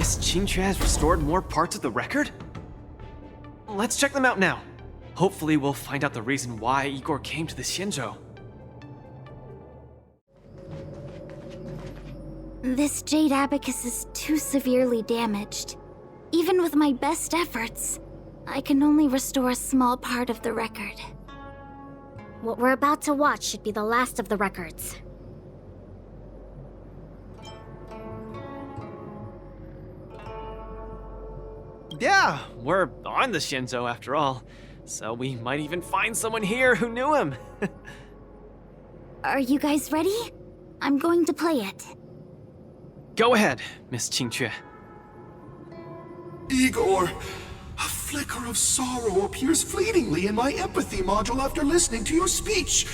Miss Qingque has restored more parts of the record? Let's check them out now. Hopefully we'll find out the reason why Igor came to the Xianzhou. This jade abacus is too severely damaged. Even with my best efforts, I can only restore a small part of the record. What we're about to watch should be the last of the records. Yeah, we're on the Xianzhou after all, so we might even find someone here who knew him. Are you guys ready? I'm going to play it. Go ahead, Miss Qingque. Igor, a flicker of sorrow appears fleetingly in my empathy module after listening to your speech.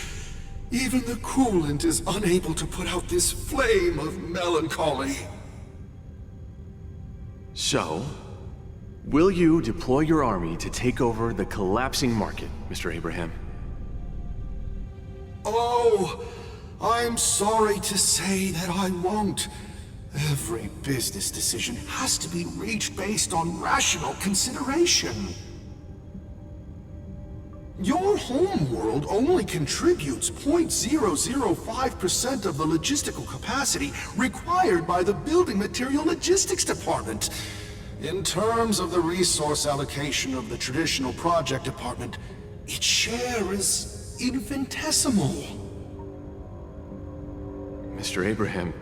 Even the coolant is unable to put out this flame of melancholy. So, will you deploy your army to take over the collapsing market, Mr. Abraham? Oh, I'm sorry to say that I won't. Every business decision has to be reached based on rational consideration. Your homeworld only contributes 0.005% of the logistical capacity required by the Building Material Logistics Department. In terms of the resource allocation of the traditional project department, its share is infinitesimal. Mr. Abraham,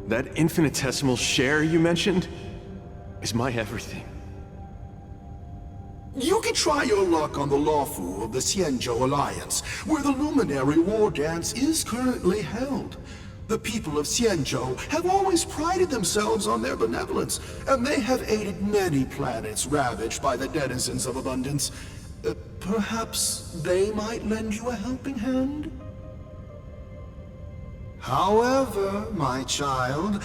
that infinitesimal share you mentioned is my everything. You can try your luck on the Lawfu of the Xianzhou Alliance, where the Luminary Wardance is currently held. The people of Xianzhou have always prided themselves on their benevolence, and they have aided many planets ravaged by the denizens of abundance. Perhaps they might lend you a helping hand? However, my child,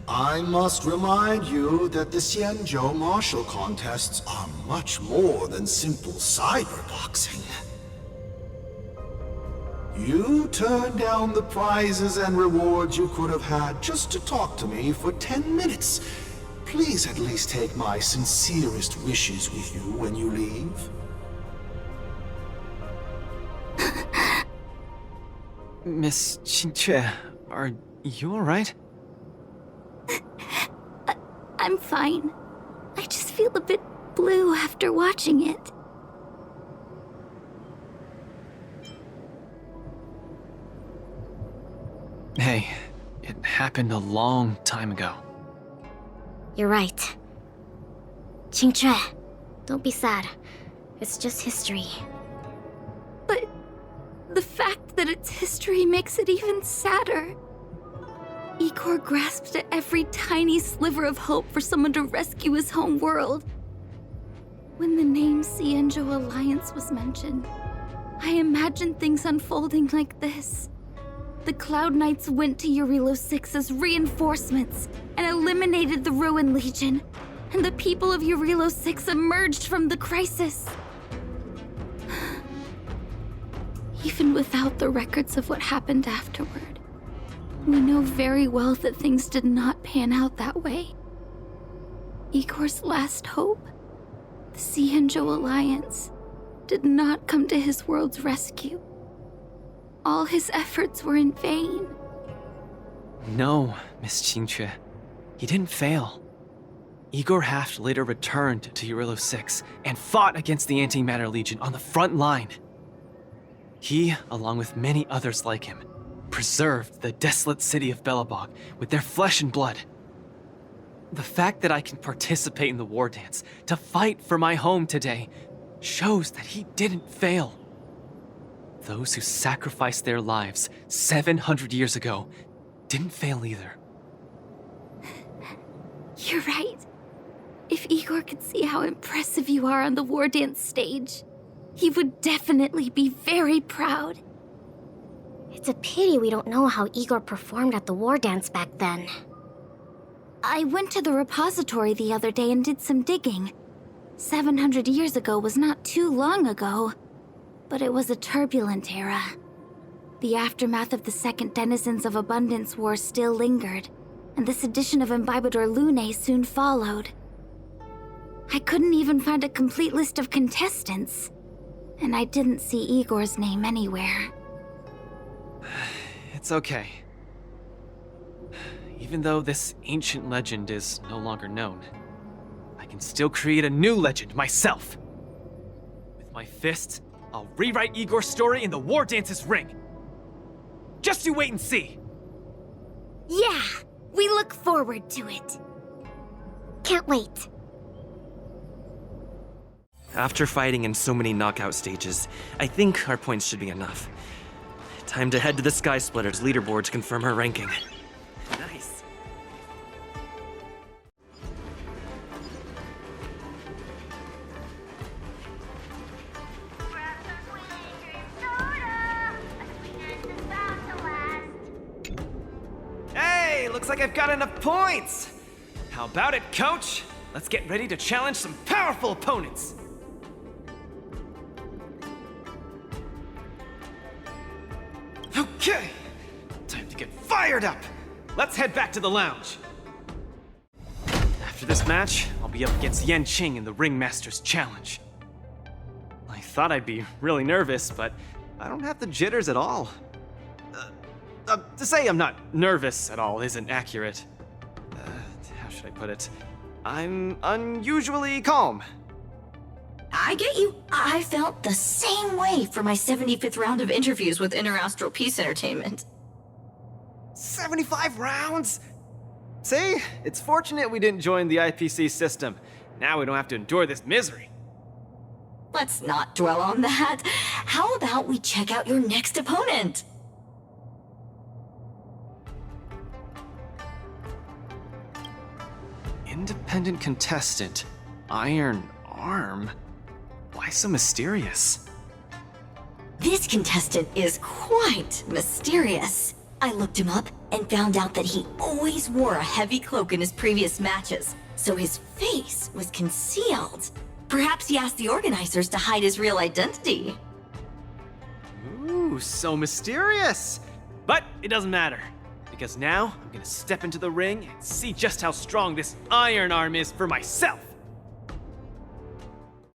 I must remind you that the Xianzhou martial contests are much more than simple cyberboxing. You turned down the prizes and rewards you could have had just to talk to me for 10 minutes. Please at least take my sincerest wishes with you when you leave. Miss Qingque, are you alright? I'm fine. I just feel a bit blue after watching it. Hey, it happened a long time ago. You're right. Qingque, don't be sad. It's just history. But the fact that it's history makes it even sadder. Igor grasped at every tiny sliver of hope for someone to rescue his home world. When the name Xianzhou Alliance was mentioned, I imagined things unfolding like this. The Cloud Knights went to Urilo 6 as reinforcements and eliminated the Ruin Legion, and the people of Urilo 6 emerged from the crisis. Even without the records of what happened afterward, we know very well that things did not pan out that way. Igor's last hope, the Xianzhou Alliance, did not come to his world's rescue. All his efforts were in vain. No, Miss Qingque. He didn't fail. Igor Haft later returned to Urilo 6 and fought against the Antimatter Legion on the front line. He, along with many others like him, preserved the desolate city of Belobog with their flesh and blood. The fact that I can participate in the war dance to fight for my home today shows that he didn't fail. Those who sacrificed their lives 700 years ago didn't fail either. You're right. If Igor could see how impressive you are on the war dance stage, he would definitely be very proud. It's a pity we don't know how Igor performed at the war dance back then. I went to the repository the other day and did some digging. 700 years ago was not too long ago, but it was a turbulent era. The aftermath of the Second Denizens of Abundance War still lingered, and this edition of Imbibador Lunae soon followed. I couldn't even find a complete list of contestants, and I didn't see Igor's name anywhere. It's okay. Even though this ancient legend is no longer known, I can still create a new legend myself. With my fists, I'll rewrite Igor's story in the War Dance's ring. Just you wait and see. Yeah, we look forward to it. Can't wait. After fighting in so many knockout stages, I think our points should be enough. Time to head to the Sky Splitter's leaderboard to confirm her ranking. Nice. Hey, looks like I've got enough points. How about it, coach? Let's get ready to challenge some powerful opponents. Okay, time to get fired up. Let's head back to the lounge. After this match, I'll be up against Yan Qing in the Ringmaster's Challenge. I thought I'd be really nervous, but I don't have the jitters at all. To say I'm not nervous at all isn't accurate. How should I put it? I'm unusually calm. I get you. I felt the same way for my 75th round of interviews with Interastral Peace Entertainment. 75 rounds? See? It's fortunate we didn't join the IPC system. Now we don't have to endure this misery. Let's not dwell on that. How about we check out your next opponent? Independent contestant, Iron Arm? Why so mysterious? This contestant is quite mysterious. I looked him up and found out that he always wore a heavy cloak in his previous matches, so his face was concealed. Perhaps he asked the organizers to hide his real identity. Ooh, so mysterious! But it doesn't matter, because now I'm gonna step into the ring and see just how strong this Iron Arm is for myself!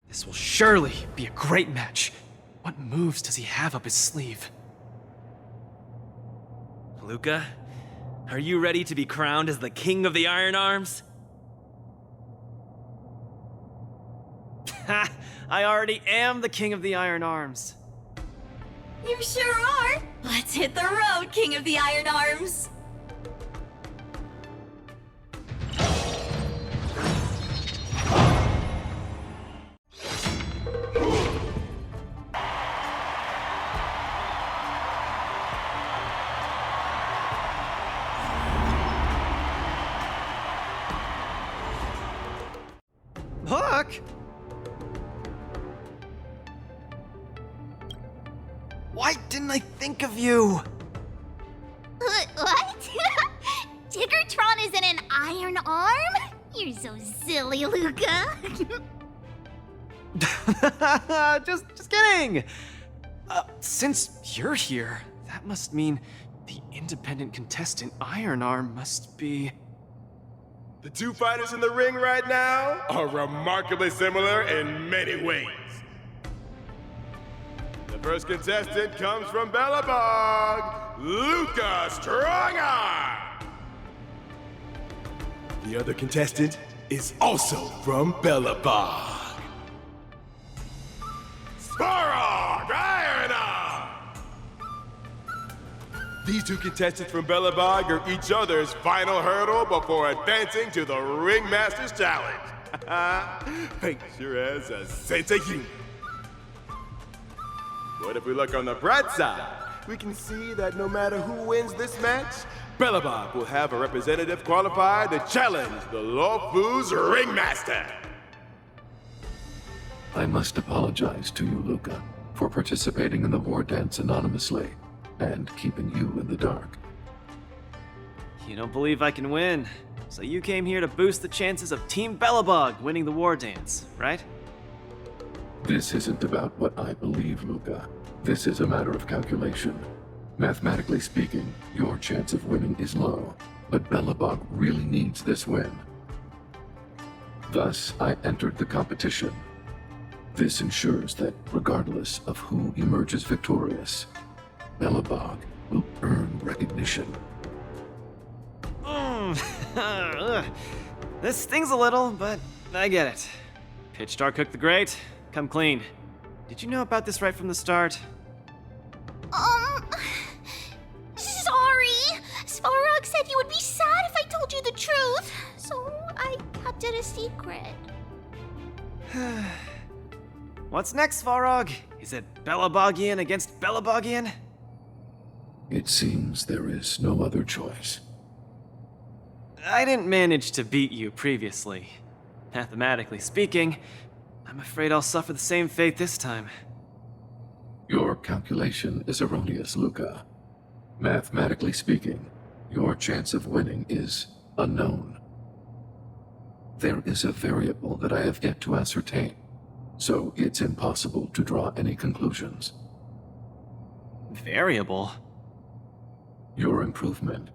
This will surely be a great match. What moves does he have up his sleeve? Luca, are you ready to be crowned as the King of the Iron Arms? Ha! I already am the King of the Iron Arms. You sure are. Let's hit the road, King of the Iron Arms. Look! Why didn't I think of you? What? Tiggertron is in an iron arm? You're so silly, Luca. just kidding! Since you're here, that must mean the independent contestant Iron Arm must be... The two fighters in the ring right now are remarkably similar in many ways. The first contestant comes from Belobog, Luca Strongarm. The other contestant is also from Belobog, Sparog Iron Arm. These two contestants from Belobog are each other's final hurdle before advancing to the Ringmaster's Challenge. Picture as a sense of humor. But if we look on the bright side, we can see that no matter who wins this match, Belobog will have a representative qualified to challenge the Lawfu's Ringmaster. I must apologize to you, Luca, for participating in the war dance anonymously and keeping you in the dark. You don't believe I can win, so you came here to boost the chances of Team Belobog winning the war dance, right? This isn't about what I believe, Luca. This is a matter of calculation. Mathematically speaking, your chance of winning is low, but Belobog really needs this win. Thus, I entered the competition. This ensures that regardless of who emerges victorious, Belobog will earn recognition. This stings a little, but I get it. Pitch Dark Cook the Great, come clean. Did you know about this right from the start? Sorry. Svarog said you would be sad if I told you the truth, so I kept it a secret. What's next, Svarog? Is it Belobogian against Belobogian? It seems there is no other choice. I didn't manage to beat you previously. Mathematically speaking, I'm afraid I'll suffer the same fate this time. Your calculation is erroneous, Luca. Mathematically speaking, your chance of winning is unknown. There is a variable that I have yet to ascertain, so it's impossible to draw any conclusions. Variable? Your improvement.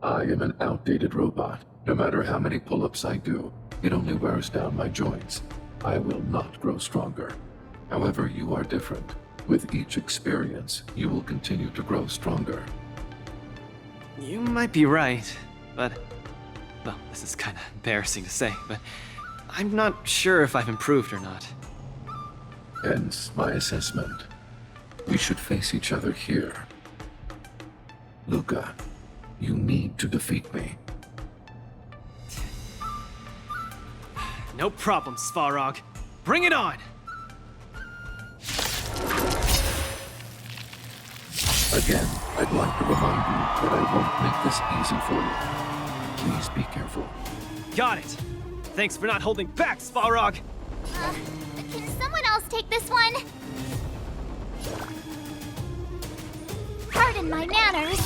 I am an outdated robot. No matter how many pull-ups I do, it only wears down my joints. I will not grow stronger. However, you are different. With each experience, you will continue to grow stronger. You might be right, but... Well, this is kinda embarrassing to say, but I'm not sure if I've improved or not. Hence my assessment. We should face each other here. Luca, you need to defeat me. No problem, Svarog. Bring it on! Again, I'd like to remind you that I won't make this easy for you. Please be careful. Got it! Thanks for not holding back, Svarog! Can someone else take this one? Pardon my manners.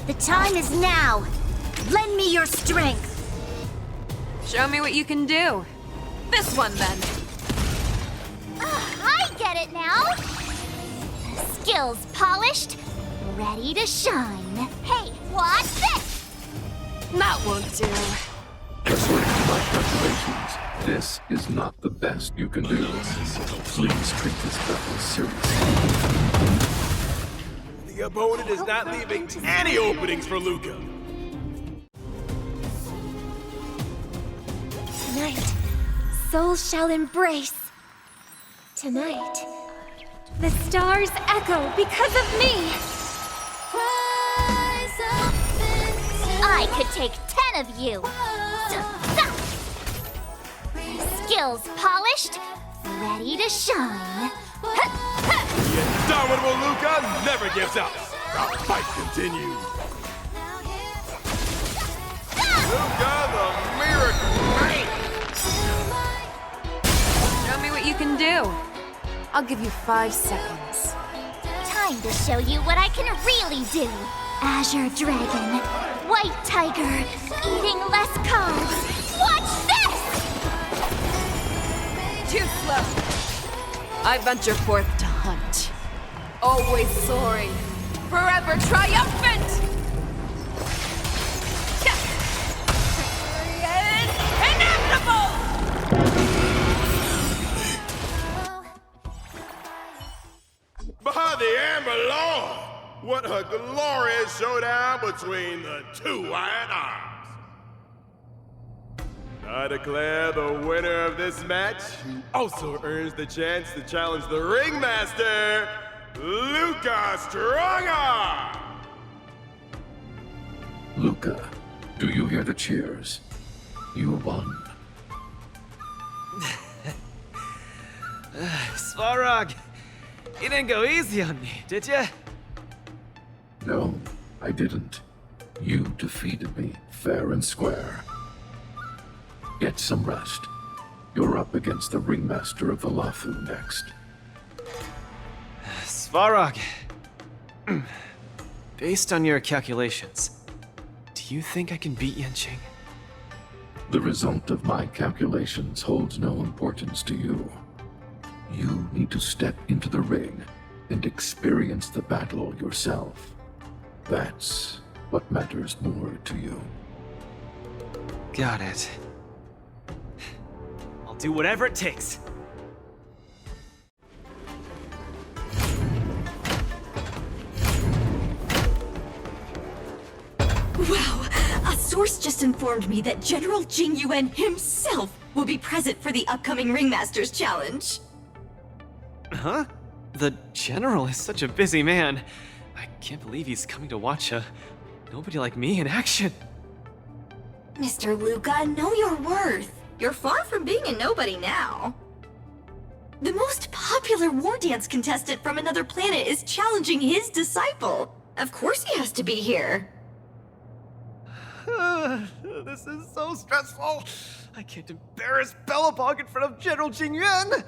The time is now. Lend me your strength. Show me what you can do. This one, then. I get it now. Skills polished, ready to shine. Hey, watch this. That won't do. According to my calculations, this is not the best you can do. Please treat this battle seriously. The opponent is not leaving any openings for Luca. Tonight, souls shall embrace. Tonight, the stars echo because of me. I could take 10 of you. Skills polished, ready to shine. The indomitable Luca never gives up. The fight continues. Luca, the miracle man. Show me what you can do. I'll give you 5 seconds. Time to show you what I can really do. Azure Dragon, White Tiger, eating less carbs. Watch this! Too slow. I venture forth to hunt. Always soaring. Forever triumphant! Victory is inevitable! By the Amber Lord! What a glorious showdown between the two iron arms! I declare the winner of this match, who also earns the chance to challenge the ringmaster, Luca Strongarm! Luca, do you hear the cheers? You won. Svarog, you didn't go easy on me, did ya? No, I didn't. You defeated me fair and square. Get some rest. You're up against the ringmaster of the Lafu next. Svarog, based on your calculations, do you think I can beat Yanqing? The result of my calculations holds no importance to you. You need to step into the ring and experience the battle yourself. That's what matters more to you. Got it. I'll do whatever it takes. Wow! A source just informed me that General Jing Yuan himself will be present for the upcoming Ringmasters Challenge. Huh? The General is such a busy man. I can't believe he's coming to watch a nobody like me in action. Mr. Luca, know your worth. You're far from being a nobody now. The most popular war dance contestant from another planet is challenging his disciple. Of course he has to be here. This is so stressful. I can't embarrass Bellabog in front of General Jing Yuan.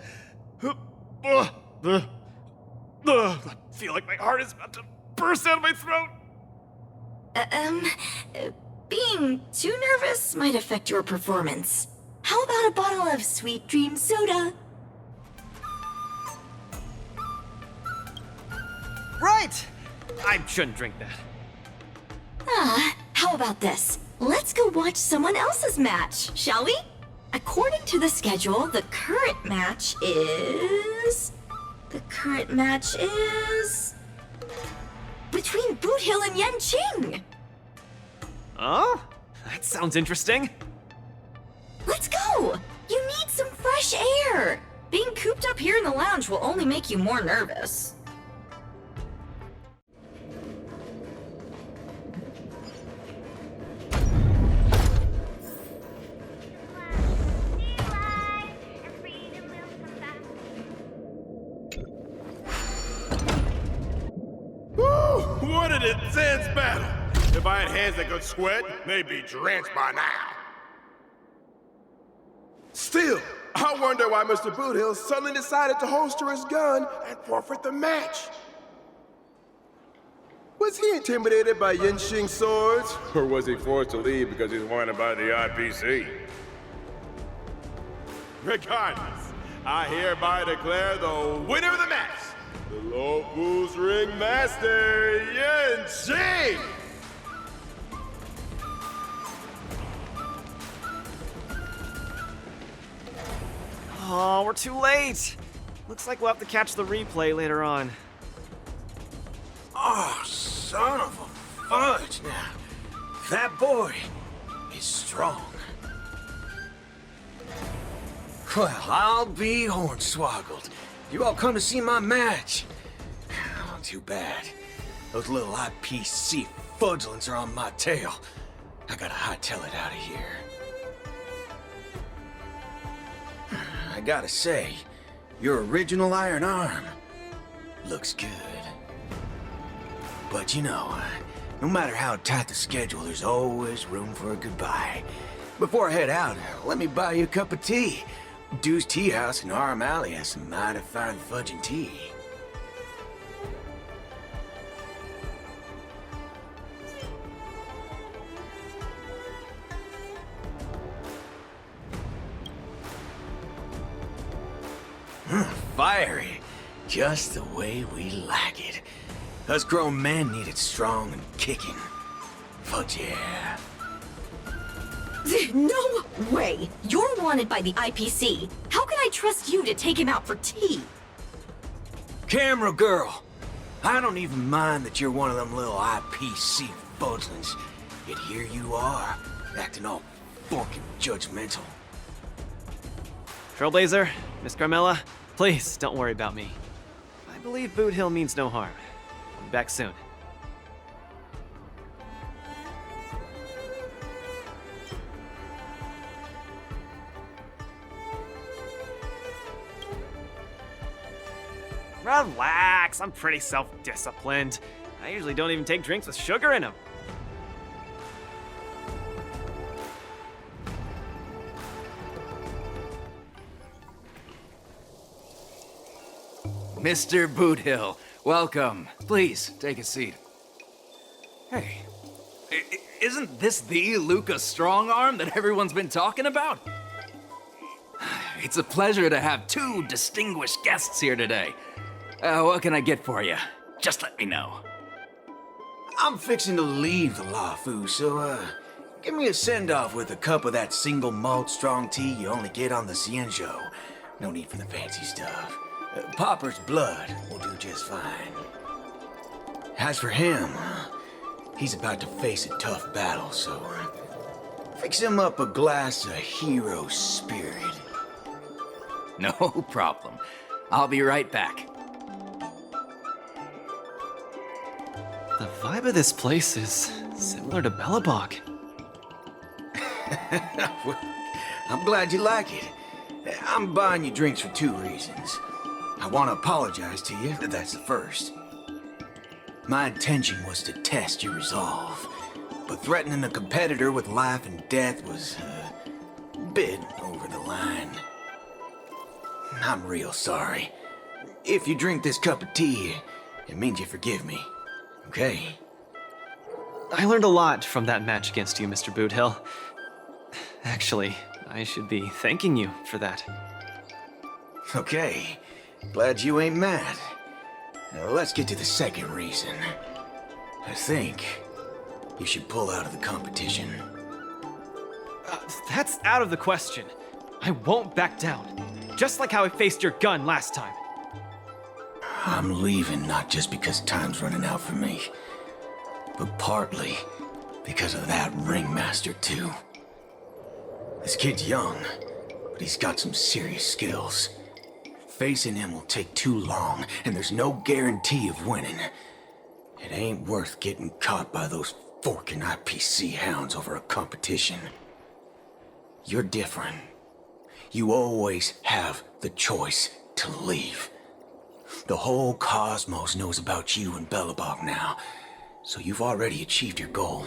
I feel like my heart is about to burst out of my throat. Being too nervous might affect your performance. How about a bottle of Sweet Dream soda? Right! I shouldn't drink that. How about this? Let's go watch someone else's match, shall we? According to the schedule, the current match is between Boot Hill and Yen Qing. Oh? That sounds interesting. Let's go! You need some fresh air! Being cooped up here in the lounge will only make you more nervous. What an intense battle! If I had hands that could sweat, they'd be drenched by now. Still, I wonder why Mr. Boothill suddenly decided to holster his gun and forfeit the match. Was he intimidated by Yinxing's swords? Or was he forced to leave because he's wanted by the IPC? Regardless, I hereby declare the winner of the match, the Lofu's Ringmaster, Yinxing! Oh, we're too late. Looks like we'll have to catch the replay later on. Oh, son of a fudge now. That boy is strong. Well, I'll be hornswoggled. You all come to see my match. Oh, too bad. Those little IPC fudgelings are on my tail. I gotta hightail it out of here. I gotta say, your original iron arm looks good. But you know, no matter how tight the schedule, there's always room for a goodbye. Before I head out, let me buy you a cup of tea. Dew's Tea House in Arm Alley has some mighty fine fudging tea. Fiery, just the way we like it. Us grown men need it strong and kicking. Fudge yeah. No way! You're wanted by the IPC. How can I trust you to take him out for tea? Camera girl, I don't even mind that you're one of them little IPC fudglings. Yet here you are, acting all fucking judgmental. Trailblazer, Miss Carmella, please don't worry about me. I believe Boot Hill means no harm. I'll be back soon. Relax, I'm pretty self-disciplined. I usually don't even take drinks with sugar in them. Mr. Boothill, welcome. Please, take a seat. Hey, isn't this the Luca Strongarm that everyone's been talking about? It's a pleasure to have two distinguished guests here today. What can I get for you? Just let me know. I'm fixing to leave the Lafu, so, give me a send-off with a cup of that single malt strong tea you only get on the Xianzhou. No need for the fancy stuff. Popper's blood will do just fine. As for him, he's about to face a tough battle, so fix him up a glass of hero spirit. No problem. I'll be right back. The vibe of this place is similar to Belobog. I'm glad you like it. I'm buying you drinks for 2 reasons. I want to apologize to you, that's the first. My intention was to test your resolve, but threatening a competitor with life and death was a bit over the line. I'm real sorry. If you drink this cup of tea, it means you forgive me, okay? I learned a lot from that match against you, Mr. Boothill. Actually, I should be thanking you for that. Okay, glad you ain't mad. Now let's get to the second reason. I think you should pull out of the competition. That's out of the question. I won't back down. Just like how I faced your gun last time. I'm leaving not just because time's running out for me, but partly because of that ringmaster too. This kid's young, but he's got some serious skills. Facing him will take too long, and there's no guarantee of winning. It ain't worth getting caught by those forking IPC hounds over a competition. You're different. You always have the choice to leave. The whole cosmos knows about you and Belobog now, so you've already achieved your goal.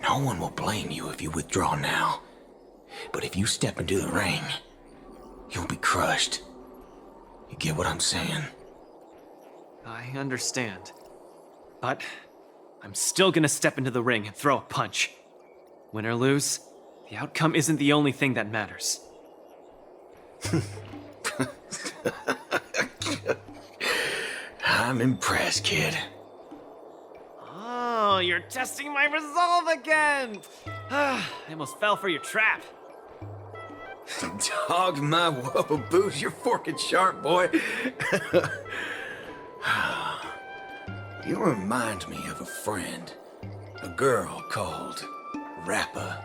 No one will blame you if you withdraw now. But if you step into the ring, you'll be crushed. You get what I'm saying? I understand. But I'm still gonna step into the ring and throw a punch. Win or lose, the outcome isn't the only thing that matters. I'm impressed, kid. Oh, you're testing my resolve again! I almost fell for your trap. Dog my whoa boots, you're forking sharp, boy. You remind me of a friend. A girl called Rappa.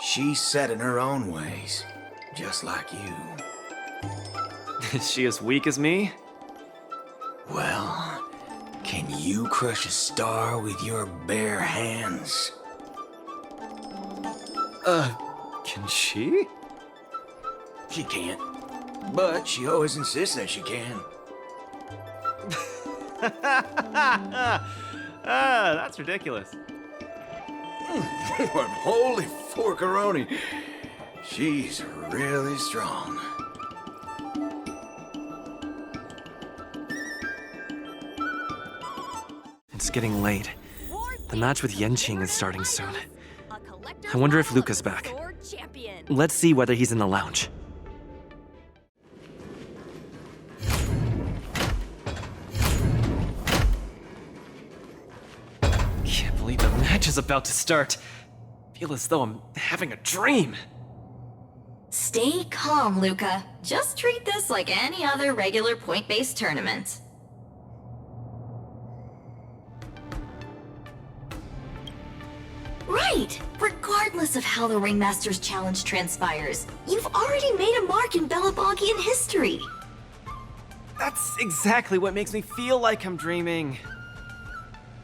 She's set in her own ways, just like you. Is she as weak as me? Well, can you crush a star with your bare hands? Can she? She can't, but she always insists that she can. That's ridiculous. But holy forkaroni, she's really strong. It's getting late. The match with Yenqing is starting soon. I wonder if Luca's back. Let's see whether he's in the lounge. Can't believe the match is about to start. Feel as though I'm having a dream. Stay calm, Luca. Just treat this like any other regular point-based tournament. Right! Regardless of how the Ringmaster's challenge transpires, you've already made a mark in Belabogian history. That's exactly what makes me feel like I'm dreaming.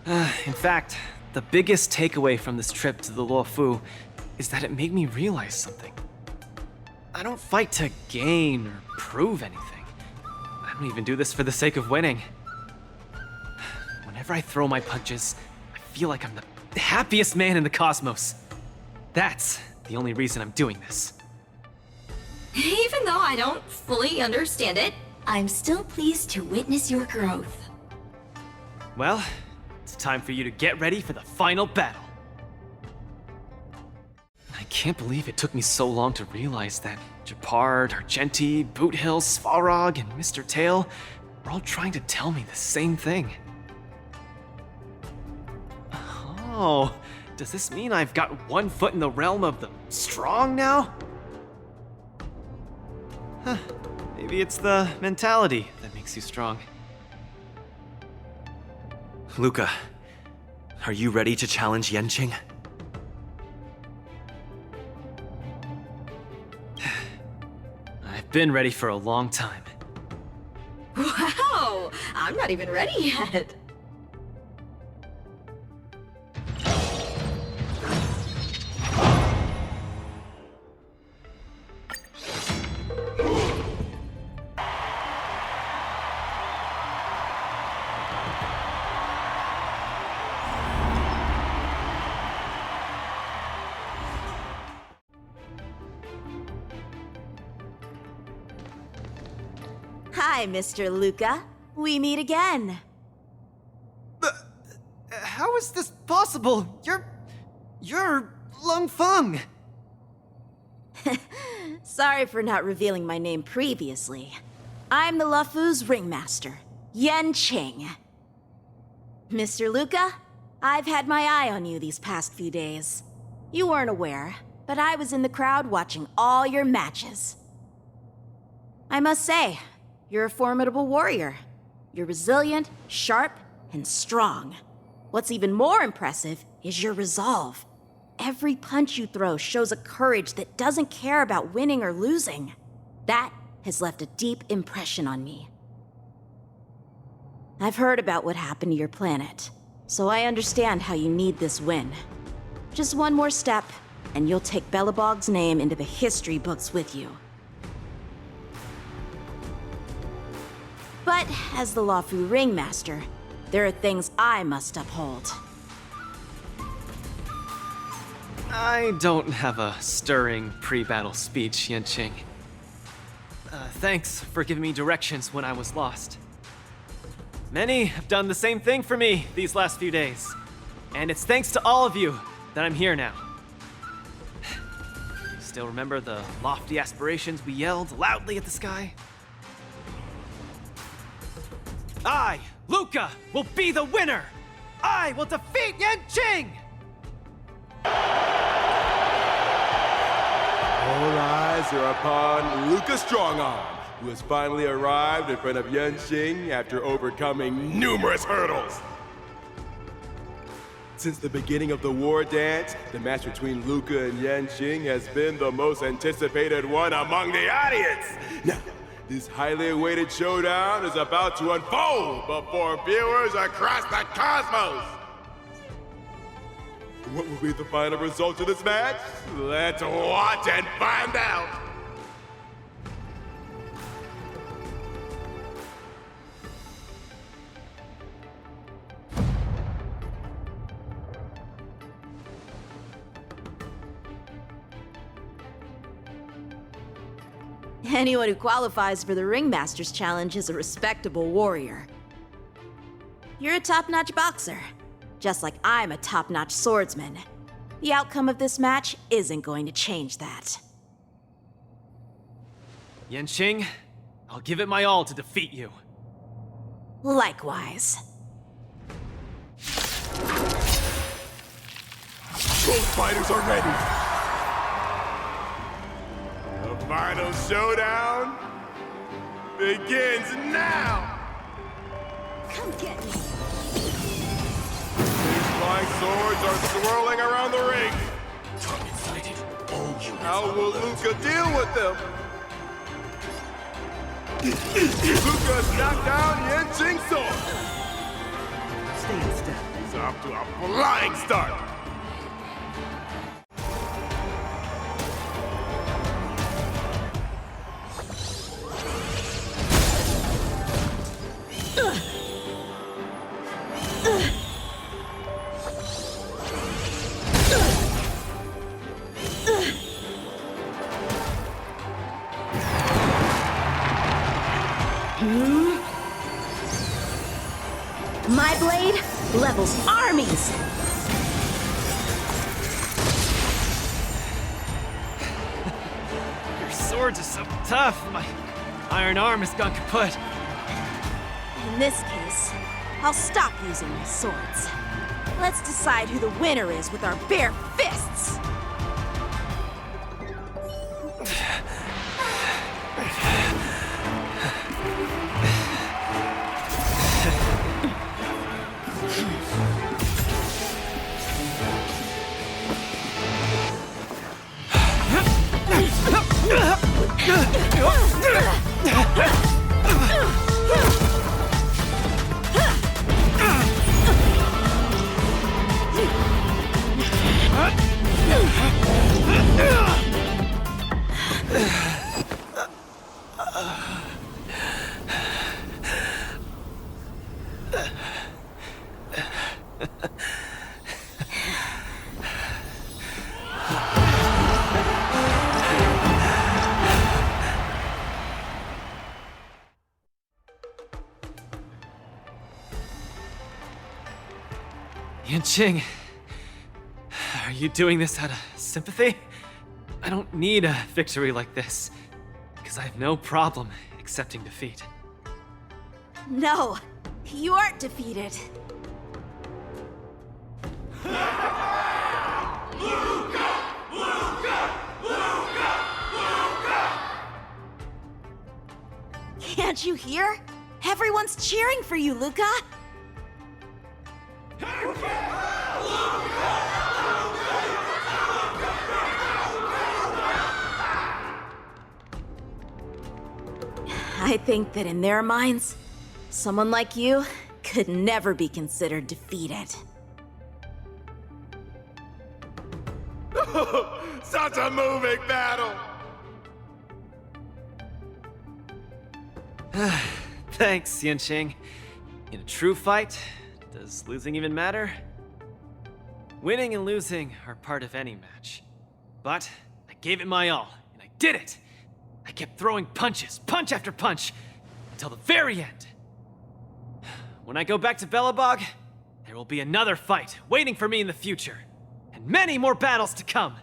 In fact, the biggest takeaway from this trip to the Luofu is that it made me realize something. I don't fight to gain or prove anything. I don't even do this for the sake of winning. Whenever I throw my punches, I feel like I'm the happiest man in the cosmos. That's the only reason I'm doing this. Even though I don't fully understand it, I'm still pleased to witness your growth. Well, it's time for you to get ready for the final battle. I can't believe it took me so long to realize that Gepard, Argenti, Boothill, Svarog, and Mr. Tail We're all trying to tell me the same thing. Oh, does this mean I've got one foot in the realm of the strong now? Huh, maybe it's the mentality that makes you strong. Luca, are you ready to challenge Yanqing? I've been ready for a long time. Wow! I'm not even ready yet. Hi, Mr. Luca. We meet again. How is this possible? You're Lung Feng. Sorry for not revealing my name previously. I'm the Luofu's ringmaster, Yanqing. Mr. Luca, I've had my eye on you these past few days. You weren't aware, but I was in the crowd watching all your matches. I must say, you're a formidable warrior. You're resilient, sharp, and strong. What's even more impressive is your resolve. Every punch you throw shows a courage that doesn't care about winning or losing. That has left a deep impression on me. I've heard about what happened to your planet, so I understand how you need this win. Just one more step, and you'll take Belobog's name into the history books with you. But as the Luofu ringmaster, there are things I must uphold. I don't have a stirring pre-battle speech, Yanqing. Thanks for giving me directions when I was lost. Many have done the same thing for me these last few days. And it's thanks to all of you that I'm here now. Still remember the lofty aspirations we yelled loudly at the sky? I, Luca, will be the winner! I will defeat Yanqing! All eyes are upon Luca Strongarm, who has finally arrived in front of Yanqing after overcoming numerous hurdles. Since the beginning of the war dance, the match between Luca and Yanqing has been the most anticipated one among the audience. Now, this highly awaited showdown is about to unfold before viewers across the cosmos. What will be the final result of this match? Let's watch and find out! Anyone who qualifies for the Ringmaster's Challenge is a respectable warrior. You're a top-notch boxer, just like I'm a top-notch swordsman. The outcome of this match isn't going to change that. Yanqing, I'll give it my all to defeat you. Likewise. Both fighters are ready. The final showdown begins now! Come get me. These flying swords are swirling around the ring. How will Luca deal with them? Luca's knocked down Yanqing's sword. Stay in step. He's off to a flying start. My blade levels armies! Your swords are so tough. My iron arm has gone kaput. this case, I'll stop using my swords. Let's decide who the winner is with our bare fists! Yanqing, are you doing this out of sympathy? I don't need a victory like this, because I have no problem accepting defeat. No, you aren't defeated. Can't you hear? Everyone's cheering for you, Luca! I think that in their minds, someone like you could never be considered defeated. Such a moving battle! Thanks, Yanqing. In a true fight, does losing even matter? Winning and losing are part of any match. But I gave it my all, and I did it! I kept throwing punches, punch after punch, until the very end. When I go back to Belobog, there will be another fight waiting for me in the future, and many more battles to come.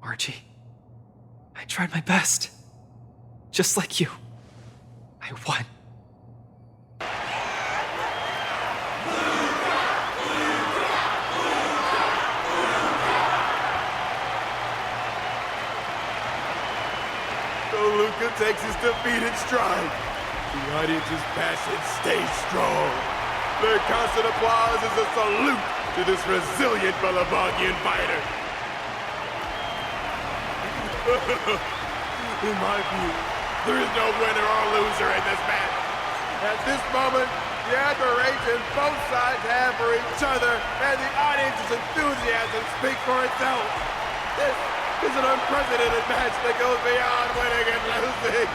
Archie, I tried my best. Just like you. I won. Luca takes his defeat in stride. The audience's passion stays strong. Their constant applause is a salute to this resilient Belabogian fighter. In my view, there is no winner or loser in this match. At this moment, the admiration both sides have for each other and the audience's enthusiasm speak for itself. This is an unprecedented match that goes beyond winning and losing.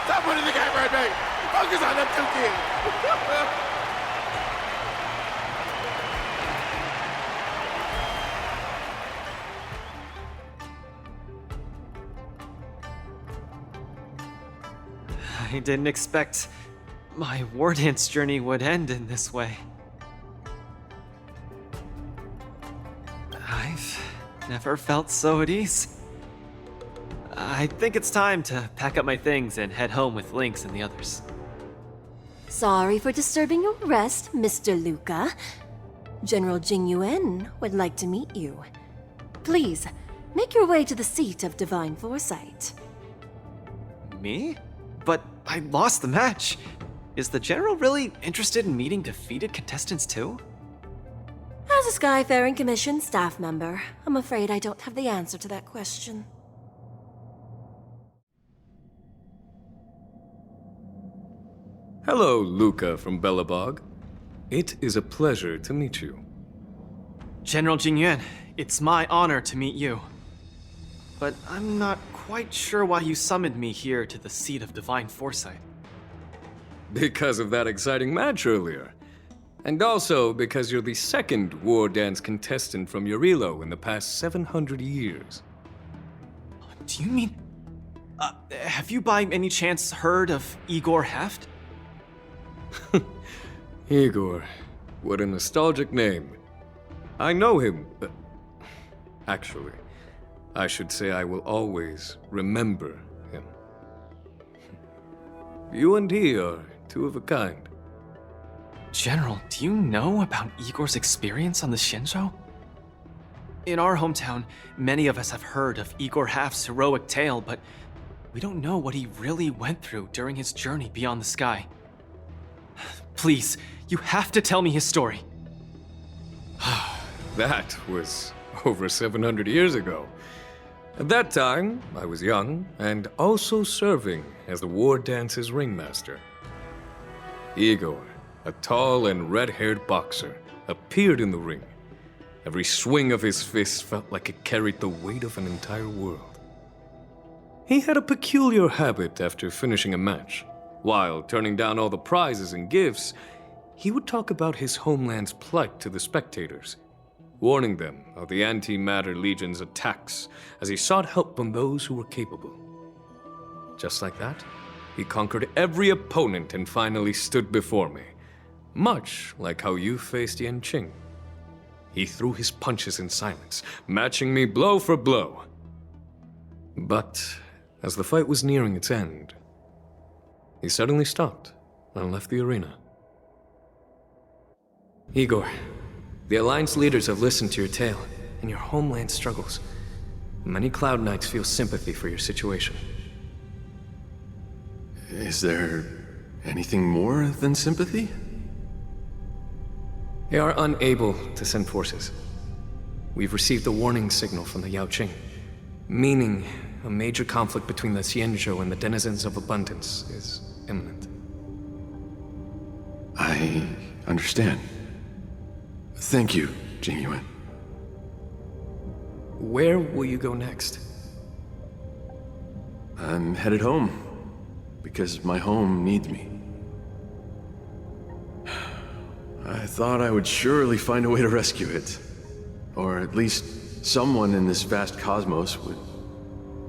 Stop putting the camera at me! Focus on them two kids! I didn't expect my Wardance journey would end in this way. I've never felt so at ease. I think it's time to pack up my things and head home with Lynx and the others. Sorry for disturbing your rest, Mr. Luca. General Jing Yuan would like to meet you. Please, make your way to the seat of Divine Foresight. Me? But I lost the match. Is the General really interested in meeting defeated contestants too? As a Skyfaring Commission staff member, I'm afraid I don't have the answer to that question. Hello, Luca from Belobog. It is a pleasure to meet you. General Jing Yuan, it's my honor to meet you. But I'm not quite sure why you summoned me here to the seat of Divine Foresight. Because of that exciting match earlier. And also because you're the second Wardance contestant from Urilo in the past 700 years. Do you mean... have you by any chance heard of Igor Heft? Igor, what a nostalgic name. I know him, actually. I should say I will always remember him. You and he are two of a kind. General, do you know about Igor's experience on the Xianzhou? In our hometown, many of us have heard of Igor Half's heroic tale, but we don't know what he really went through during his journey beyond the sky. Please, you have to tell me his story. That was over 700 years ago. At that time, I was young and also serving as the War Dance's ringmaster. Igor, a tall and red-haired boxer, appeared in the ring. Every swing of his fist felt like it carried the weight of an entire world. He had a peculiar habit after finishing a match. While turning down all the prizes and gifts, he would talk about his homeland's plight to the spectators, warning them of the Antimatter Legion's attacks as he sought help from those who were capable. Just like that, he conquered every opponent and finally stood before me, much like how you faced Yanqing. He threw his punches in silence, matching me blow for blow. But as the fight was nearing its end, he suddenly stopped and left the arena. Igor, the Alliance leaders have listened to your tale and your homeland struggles. Many Cloud Knights feel sympathy for your situation. Is there anything more than sympathy? They are unable to send forces. We've received a warning signal from the Yaoqing, meaning a major conflict between the Xianzhou and the denizens of Abundance is imminent. I understand. Thank you, Jingyuan. Where will you go next? I'm headed home, because my home needs me. I thought I would surely find a way to rescue it. Or at least someone in this vast cosmos would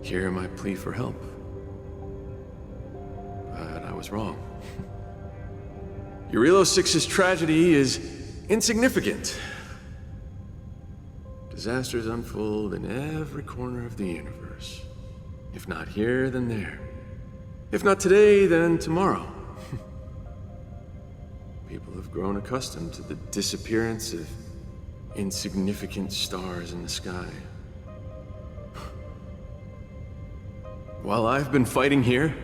hear my plea for help. But I was wrong. Eurilo 6's tragedy is insignificant. Disasters unfold in every corner of the universe. If not here, then there. If not today, then tomorrow. People have grown accustomed to the disappearance of insignificant stars in the sky. While I've been fighting here,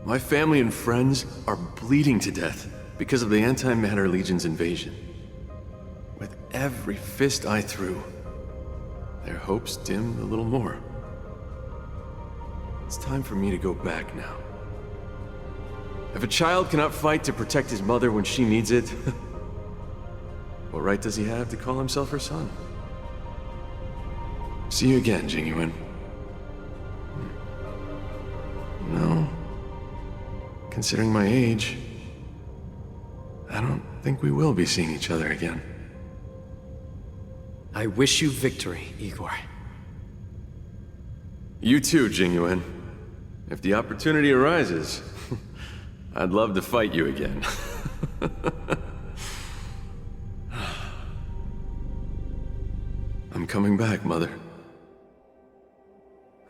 my family and friends are bleeding to death because of the Antimatter Legion's invasion. With every fist I threw, their hopes dimmed a little more. It's time for me to go back now. If a child cannot fight to protect his mother when she needs it, what right does he have to call himself her son? See you again, Jingyuan. No. Considering my age, I don't think we will be seeing each other again. I wish you victory, Igor. You too, Jingyuan. If the opportunity arises, I'd love to fight you again. I'm coming back, Mother.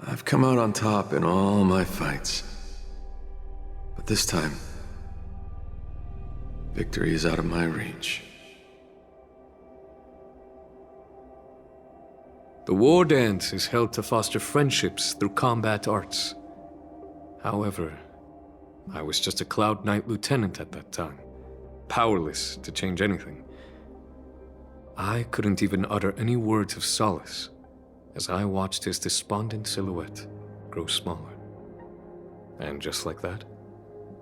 I've come out on top in all my fights. But this time, victory is out of my reach. The War Dance is held to foster friendships through combat arts. However, I was just a Cloud Knight lieutenant at that time, powerless to change anything. I couldn't even utter any words of solace as I watched his despondent silhouette grow smaller. And just like that,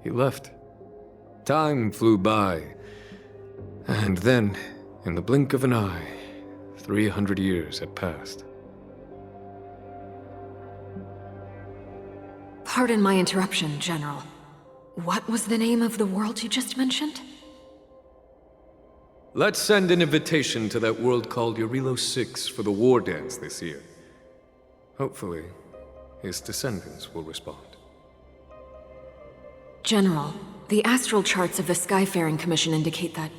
he left. Time flew by, and then, in the blink of an eye, 300 years had passed. Pardon my interruption, General. What was the name of the world you just mentioned? Let's send an invitation to that world called Eurilo 6 for the War Dance this year. Hopefully, his descendants will respond. General, the astral charts of the Skyfaring Commission indicate that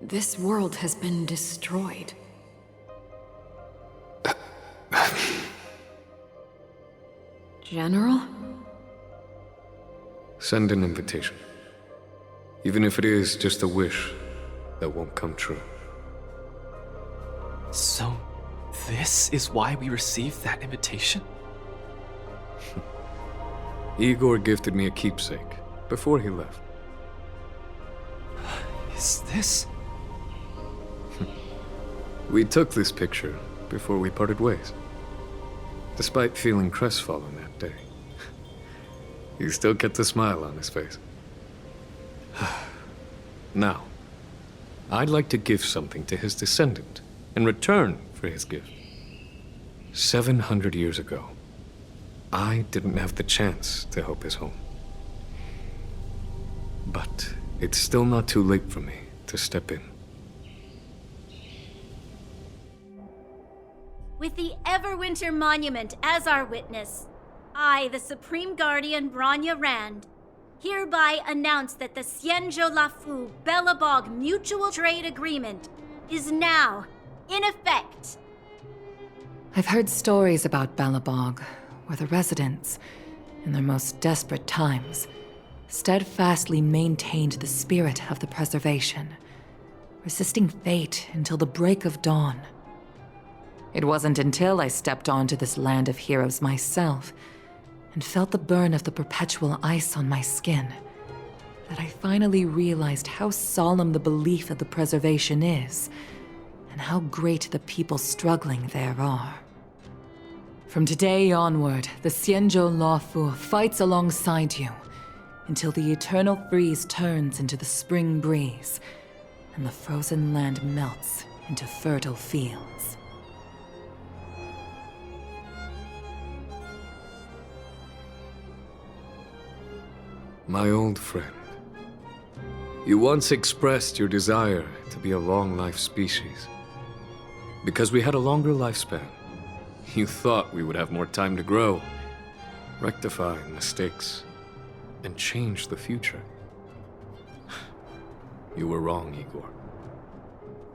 this world has been destroyed. General? Send an invitation. Even if it is just a wish that won't come true. So, this is why we received that invitation? Igor gifted me a keepsake before he left. Is this? We took this picture before we parted ways. Despite feeling crestfallen that day, he still kept a smile on his face. Now, I'd like to give something to his descendant in return for his gift. 700 years ago, I didn't have the chance to help his home. But it's still not too late for me to step in. With the Everwinter Monument as our witness, I, the Supreme Guardian Bronya Rand, hereby announce that the Xianzhou Lafu Belobog Mutual Trade Agreement is now in effect. I've heard stories about Belobog, where the residents, in their most desperate times, steadfastly maintained the spirit of the preservation, resisting fate until the break of dawn. It wasn't until I stepped onto this land of heroes myself and felt the burn of the perpetual ice on my skin that I finally realized how solemn the belief of the preservation is and how great the people struggling there are. From today onward, the Xianzhou Lafu fights alongside you until the eternal freeze turns into the spring breeze and the frozen land melts into fertile fields. My old friend, you once expressed your desire to be a long-life species. Because we had a longer lifespan, you thought we would have more time to grow, rectify mistakes, and change the future. You were wrong, Igor.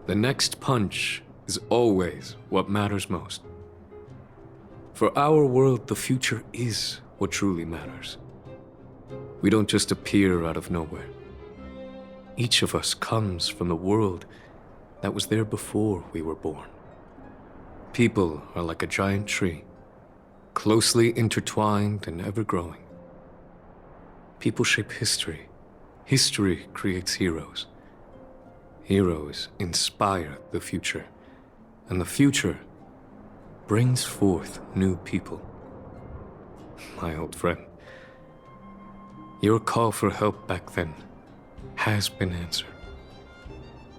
The next punch is always what matters most. For our world, the future is what truly matters. We don't just appear out of nowhere. Each of us comes from the world that was there before we were born. People are like a giant tree, closely intertwined and ever-growing. People shape history. History creates heroes. Heroes inspire the future, and the future brings forth new people. My old friend, your call for help back then has been answered.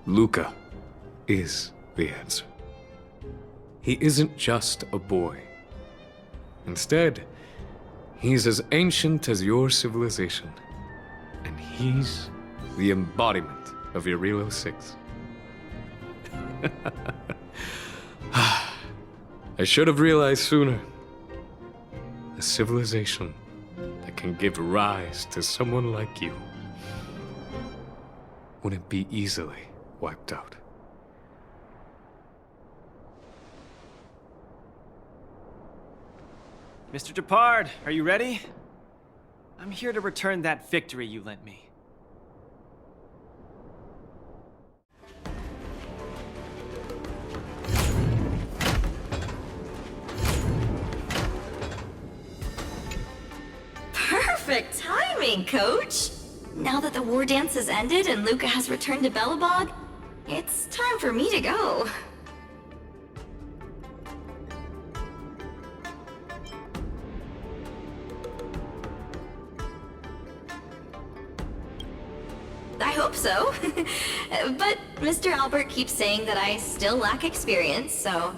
Luca is the answer. He isn't just a boy. Instead, he's as ancient as your civilization, and he's the embodiment of Irilo 6. I should have realized sooner. A civilization that can give rise to someone like you wouldn't be easily wiped out. Mr. Depard, are you ready? I'm here to return that victory you lent me. Perfect timing, Coach! Now that the war dance has ended and Luca has returned to Belobog, it's time for me to go. I hope so. But Mr. Albert keeps saying that I still lack experience, so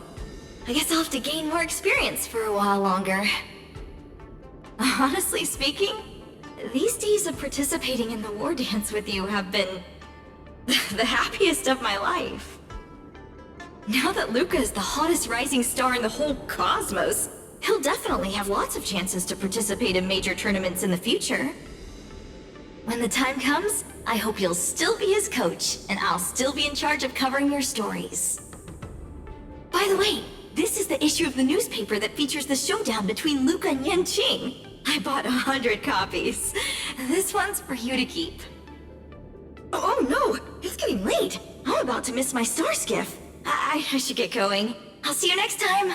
I guess I'll have to gain more experience for a while longer. Honestly speaking, these days of participating in the war dance with you have been the happiest of my life. Now that Luca is the hottest rising star in the whole cosmos, he'll definitely have lots of chances to participate in major tournaments in the future. When the time comes, I hope you'll still be his coach, and I'll still be in charge of covering your stories. By the way, this is the issue of the newspaper that features the showdown between Luca and Yanqing. I bought 100 copies. This one's for you to keep. Oh no! It's getting late! I'm about to miss my star skiff. I should get going. I'll see you next time!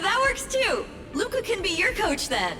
That works too! Luca can be your coach then!